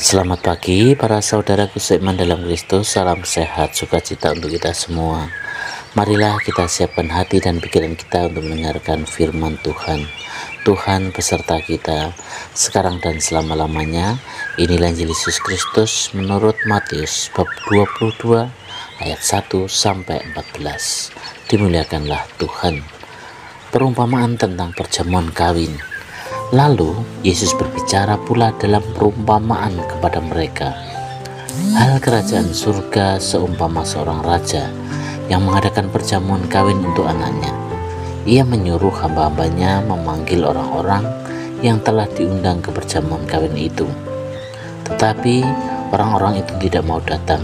Selamat pagi para saudaraku seiman dalam Kristus. Salam sehat, sukacita untuk kita semua. Marilah kita siapkan hati dan pikiran kita untuk mendengarkan firman Tuhan. Tuhan beserta kita sekarang dan selama-lamanya. Inilah Injil Yesus Kristus menurut Matius bab 22 ayat 1 sampai 14. Dimuliakanlah Tuhan. Perumpamaan tentang perjamuan kawin. Lalu Yesus berbicara pula dalam perumpamaan kepada mereka. Hal kerajaan surga seumpama seorang raja yang mengadakan perjamuan kawin untuk anaknya. Ia menyuruh hamba-hambanya memanggil orang-orang yang telah diundang ke perjamuan kawin itu. Tetapi orang-orang itu tidak mau datang.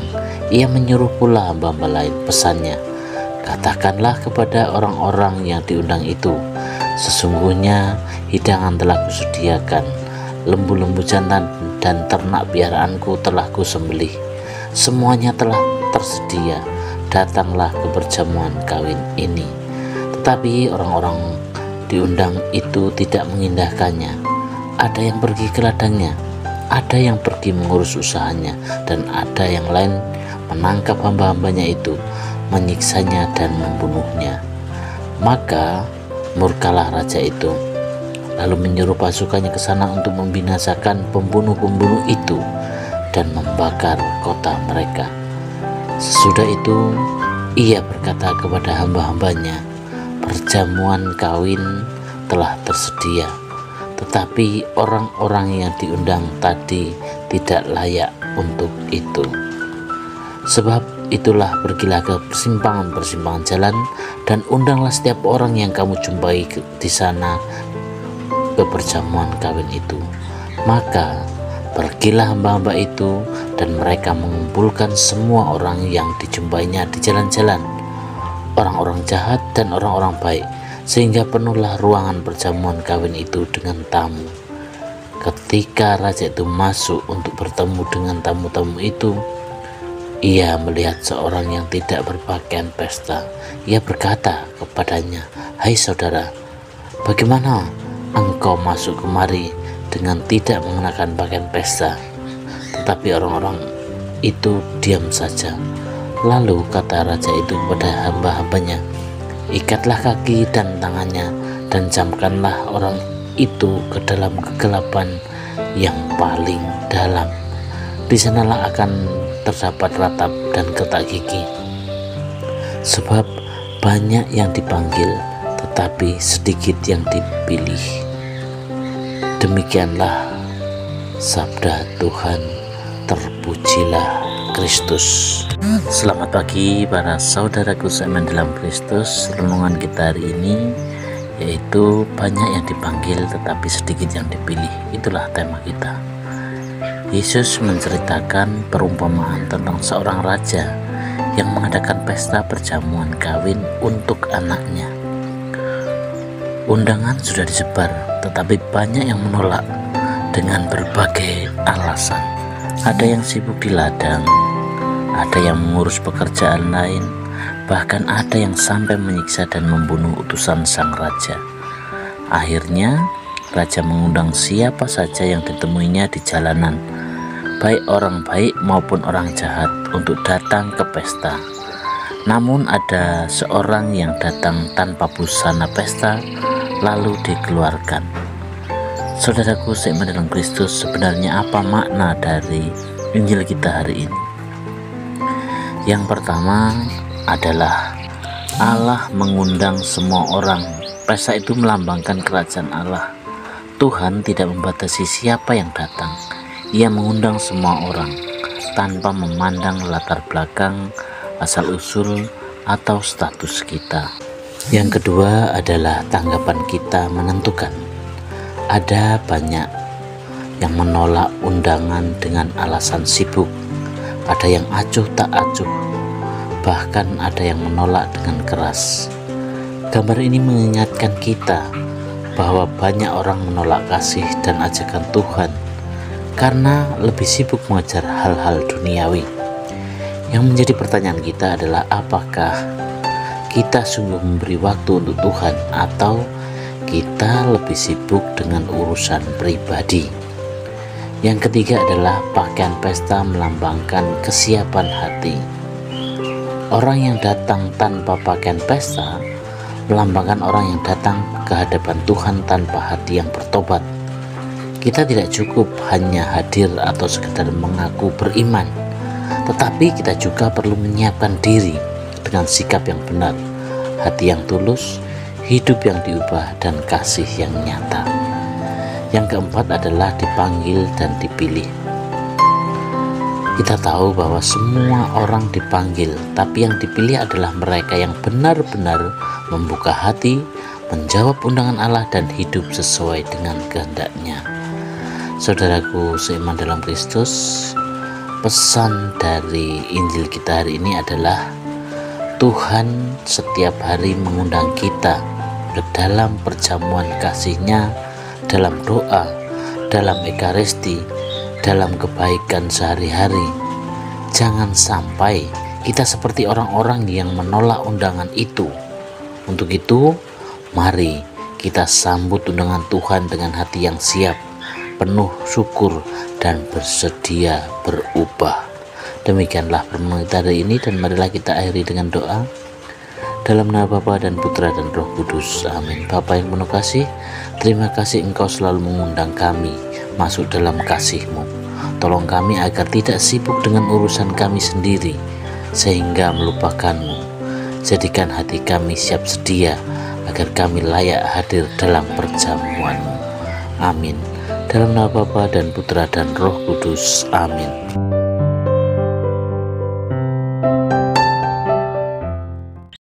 Ia menyuruh pula hamba-hamba lain, pesannya, "Katakanlah kepada orang-orang yang diundang itu, sesungguhnya hidangan telah kusediakan, lembu-lembu jantan dan ternak piaraanku telah kusembelih. Semuanya telah tersedia, datanglah ke perjamuan kawin ini." Tetapi orang-orang diundang itu tidak mengindahkannya. Ada yang pergi ke ladangnya, ada yang pergi mengurus usahanya, dan ada yang lain menangkap hamba-hambanya itu, menyiksanya dan membunuhnya. Maka murkalah raja itu, lalu menyuruh pasukannya ke sana untuk membinasakan pembunuh-pembunuh itu dan membakar kota mereka. Sesudah itu ia berkata kepada hamba-hambanya, "Perjamuan kawin telah tersedia, tetapi orang-orang yang diundang tadi tidak layak untuk itu. Sebab itulah pergilah ke persimpangan-persimpangan jalan dan undanglah setiap orang yang kamu jumpai di sana ke perjamuan kawin itu." Maka pergilah hamba-hamba itu, dan mereka mengumpulkan semua orang yang dijumpainya di jalan-jalan, orang-orang jahat dan orang-orang baik, sehingga penuhlah ruangan perjamuan kawin itu dengan tamu. Ketika raja itu masuk untuk bertemu dengan tamu-tamu itu, ia melihat seorang yang tidak berpakaian pesta. Ia berkata kepadanya, "Hai saudara, bagaimana engkau masuk kemari dengan tidak mengenakan pakaian pesta?" Tetapi orang-orang itu diam saja. Lalu kata raja itu kepada hamba-hambanya, "Ikatlah kaki dan tangannya dan camkanlah orang itu ke dalam kegelapan yang paling dalam. Di sanalah akan terdapat ratap dan retak gigi. Sebab banyak yang dipanggil, tetapi sedikit yang dipilih." Demikianlah sabda Tuhan. Terpujilah Kristus. Selamat pagi para saudaraku seiman dalam Kristus. Renungan kita hari ini yaitu banyak yang dipanggil tetapi sedikit yang dipilih. Itulah tema kita. Yesus menceritakan perumpamaan tentang seorang raja yang mengadakan pesta perjamuan kawin untuk anaknya. Undangan sudah disebar, tetapi banyak yang menolak dengan berbagai alasan. Ada yang sibuk di ladang, ada yang mengurus pekerjaan lain, bahkan ada yang sampai menyiksa dan membunuh utusan sang raja. Akhirnya raja mengundang siapa saja yang ditemuinya di jalanan, baik orang baik maupun orang jahat, untuk datang ke pesta. Namun ada seorang yang datang tanpa busana pesta, lalu dikeluarkan. Saudaraku seiman dalam Kristus, sebenarnya apa makna dari Injil kita hari ini? Yang pertama adalah Allah mengundang semua orang. Pesta itu melambangkan kerajaan Allah. Tuhan tidak membatasi siapa yang datang. Ia mengundang semua orang tanpa memandang latar belakang, asal-usul, atau status kita. Yang kedua adalah tanggapan kita menentukan. Ada banyak yang menolak undangan dengan alasan sibuk, ada yang acuh tak acuh, bahkan ada yang menolak dengan keras. Gambar ini mengingatkan kita bahwa banyak orang menolak kasih dan ajakan Tuhan karena lebih sibuk mengejar hal-hal duniawi. Yang menjadi pertanyaan kita adalah, apakah kita sungguh memberi waktu untuk Tuhan atau kita lebih sibuk dengan urusan pribadi? Yang ketiga adalah pakaian pesta melambangkan kesiapan hati. Orang yang datang tanpa pakaian pesta melambangkan orang yang datang ke hadapan Tuhan tanpa hati yang bertobat. Kita tidak cukup hanya hadir atau sekedar mengaku beriman, tetapi kita juga perlu menyiapkan diri dengan sikap yang benar, hati yang tulus, hidup yang diubah, dan kasih yang nyata. Yang keempat adalah dipanggil dan dipilih. Kita tahu bahwa semua orang dipanggil, tapi yang dipilih adalah mereka yang benar-benar membuka hati, menjawab undangan Allah, dan hidup sesuai dengan kehendak-Nya. Saudaraku seiman dalam Kristus, pesan dari Injil kita hari ini adalah Tuhan setiap hari mengundang kita dalam perjamuan kasih-Nya, dalam doa, dalam ekaristi, dalam kebaikan sehari-hari. Jangan sampai kita seperti orang-orang yang menolak undangan itu. Untuk itu, mari kita sambut undangan Tuhan dengan hati yang siap, penuh syukur, dan bersedia berubah. Demikianlah pertemuan kita hari ini, dan marilah kita akhiri dengan doa. Dalam nama Bapa dan Putra dan Roh Kudus, amin. Bapa yang penuh kasih, terima kasih Engkau selalu mengundang kami masuk dalam kasih-Mu. Tolong kami agar tidak sibuk dengan urusan kami sendiri sehingga melupakan-Mu. Jadikan hati kami siap sedia agar kami layak hadir dalam perjamuan-Mu. Amin. Dalam nama Bapa dan Putra dan Roh Kudus, amin.